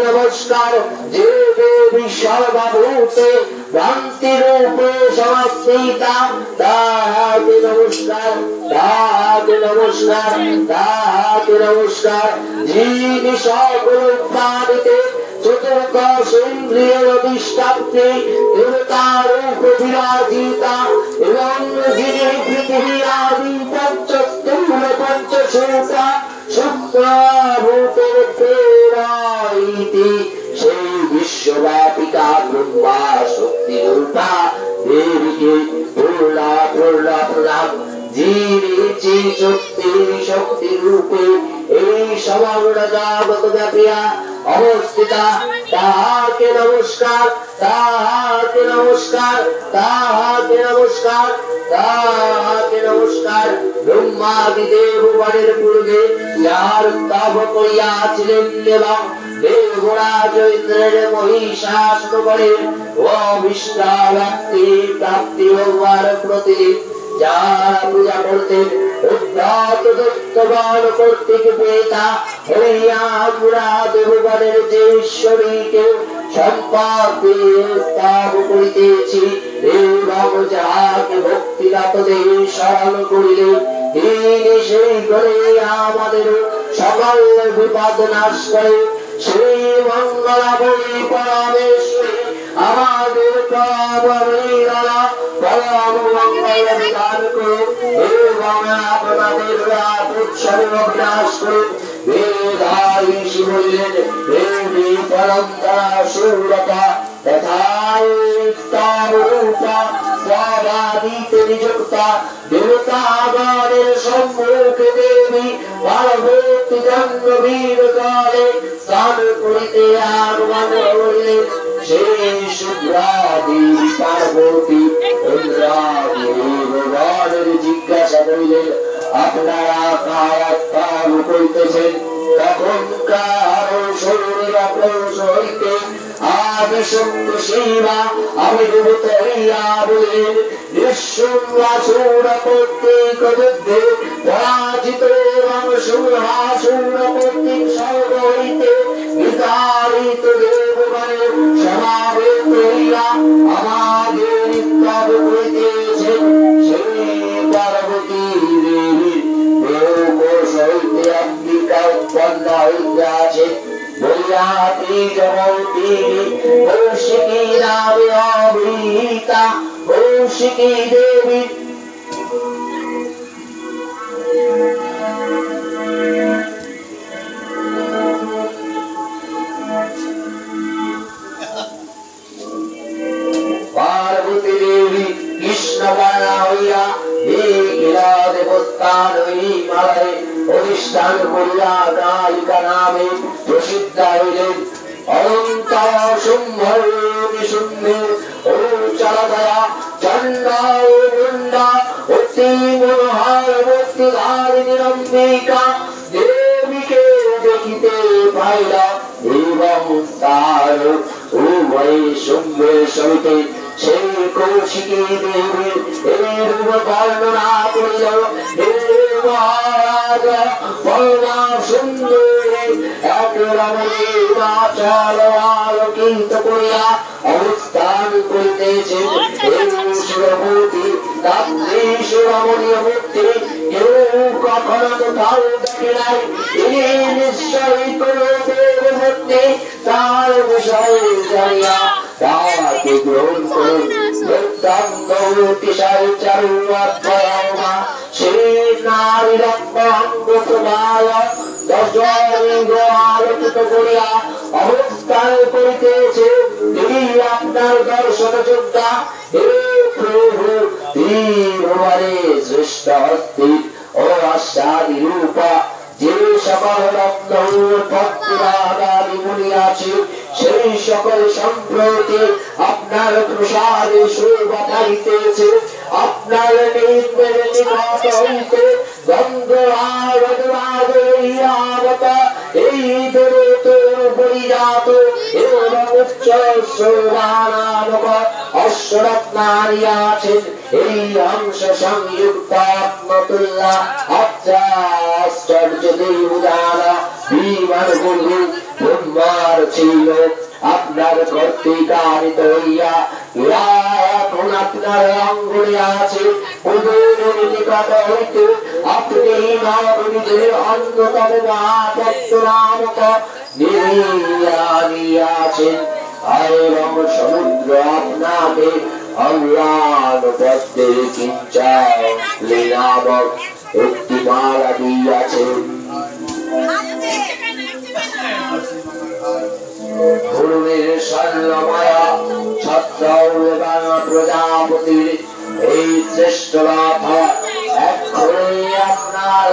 नमस्कार जे देवी सर्वभूते भ्रांति रूपे समस्थिता ताके नमस्कार ताके नमस्कार ताके नमस्कार जिनि सकल प्राणिते चतुर्दश इंद्रिय अधिष्ठात्री देवता रूप विराजिता एवं जिनि पृथ्वी आदि पंचस्थूल पंचभूता शुक्राभूतेर प्रेरायिति সেই বিশ্বব্যাপিকা ব্রহ্মা শক্তি রূপা দেবীকে পূর্ণা পূর্ণা প্রণাম যিনি শক্তি শক্তি রূপে এই সমগ্র জগৎ ব্যাপিয়া অবস্থিতা তাহাকে নমস্কার তাহাকে নমস্কার তাহাকে নমস্কার তাহাকে নমস্কার ব্রহ্মাদি দেবগণের পূর্বে যার তপ করিয়াছিলেন এবং দেবরাজ ইন্দ্রের মহিষাসুরগণের অভিষ্টা ব্যক্তি প্রাপ্তি হওয়ার প্রতিদিন যারা পূজা করতেন উদ্ধত দত্তগণ কর্তৃক পেতা হইয়া পুরা দেবগণের যে ঈশ্বরীকে সম্পাদে স্থাপ করিতেছি এবং যাহাকে ভক্তিদাতদের স্মরণ করিলে তিনি সেই করে আমাদের সকল বিপদ নাশ করে শ্রী মঙ্গলাবলী পরমেশ্বরী আমাদের প্রভুরা পরম মঙ্গল বিধান করুন এবং আপনাদের উৎসব বিনাশ করুন বেদাইশী বললেন দেবী পরম্পরা সুরতা তথারূপা স্বভাবিতে নিযুক্তা দেবতাগণের সম্মুখে দেবী পার্বতী জন্মবীর কালে স্নান করিতে আগমন করিলেন সেই শুভ্রাদি পার্বতী ইন্দ্রাদি দেবগণের জিজ্ঞাসা করিলেন আপনারা কারা কাম করিতেছেন তখনকার শরীরের আক্রোশ হইতে আমি সত্য শিবা আমি দেবত হইয়া বলিলেন নিঃসুরাসুর প্রত্যেক যুদ্ধে পরাজিত এবং সুরাসুর প্রত্যেক স্বর্গ হইতে বিতাড়িত দেবগণের সমাবেত হইয়া আমাদের স্তব করিতেছেন সেই পার্বতী দেবীর দেহকোষ হইতে অম্বিকা উৎপন্ন হইয়াছে বলিয়া ত্রিজগতী কৌশিকী নামে অভিহিতা কৌশিকী দেবী পার্বতী দেবী কৃষ্ণবালা হইয়া এই গিরা দেবস্থান হিমালয়ে অধিষ্ঠান করিয়া কালিকা নামে প্রসিদ্ধ হইলেন অনন্ত শুম্ভর নিশুম্ভের অনুচরদয়া চণ্ডা ও মুণ্ডা অতি মনোহর ভক্তিধারিণী অম্বিকা দেবীকে দেখিতে পাইলা এবং তার উভয় শুম্ভের সহিতে সেই কৌশিকী দেবীর এর বর্ণনা করিল মহারাজ বলনা সুন্দরী এক রমণী নাচল আলোকিত করিয়া অবস্থান করিতেছেন সুরভূতি তাত্রী সুরমণীয় মূর্তি কেউ কখনো কোথাও দেখে নাই ইনি নিশ্চয়ই কোন দেবমূর্তি তার বিষয়ে জানিয়া তাকে গ্রহণ করুন অবস্থান করিতেছে তিনি আপনার দর্শন যোদ্ধা হে প্রভু তিনি শ্রেষ্ঠ হস্তি ও আশ্বাদি রূপা যে সকল রত্ন ভক্তরাগাদি মুনি আছে সেই সকল সম্প্রতি আপনার প্রসাদে শোভা পাইতেছে আপনার নিকট হইতে গন্ধ আগত এই দেবতর পরিজাত এবং উচ্চ শোভানামক অশ্বরত্নানি আছেন এই অংশ সংযুক্ত আত্মতুল্লা আশ্চর্য দেবদানা বিমান গুরু ব্রহ্মার ছিল আপনার কর্তৃকারিত হইয়া এখন আপনার অঙ্গনে আছে ওদের নিকট হইতে আপনি নবনীদের অন্যতম মহাভক্ত নামক নিয়াছেন এবং সমুদ্র আপনাকে অম্লান পদ্মের কিঞ্চালি নামক একটি মালা দিয়াছেন। ধরুণের স্বর্ণমায়া ছত্রবান প্রজাপতির এই শ্রেষ্ঠ রথ এক্ষণে আপনার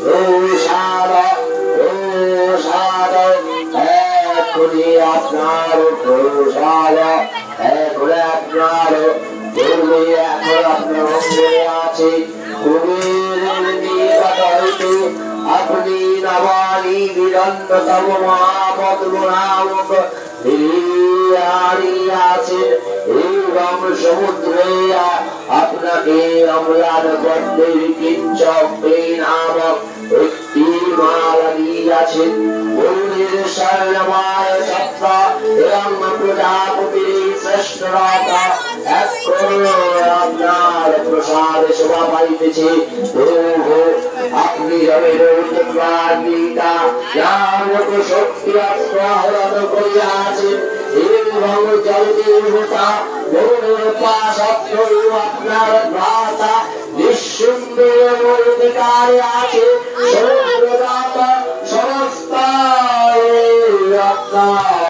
রোষার এক্ষণে আপনার রোষার এক্ষণে আপনার ধরুণে এখন আপনার অঙ্গনে আছে কুবেরের নিকট হইতে আপনি নবানী বিরন্ততম মহাপদ্ম নামক আছেন এবং সমুদ্রে আপনাকে অম্লান পদ্মের কিঞ্চক্রী নামক একটি মালা দিয়াছেন। মন্দির স্বর্ণময় ছত্র এবং প্রজাপতির শ্রেষ্ঠ রথ আপনার প্রসাদে শোভা পাইতেছে। আপনি শক্তি আহরণ করিয়াছেন এবং জলদেবতা আপনার ভ্রাতা নিঃসন্দেহ অধিকারে আছে সমস্ত আপনার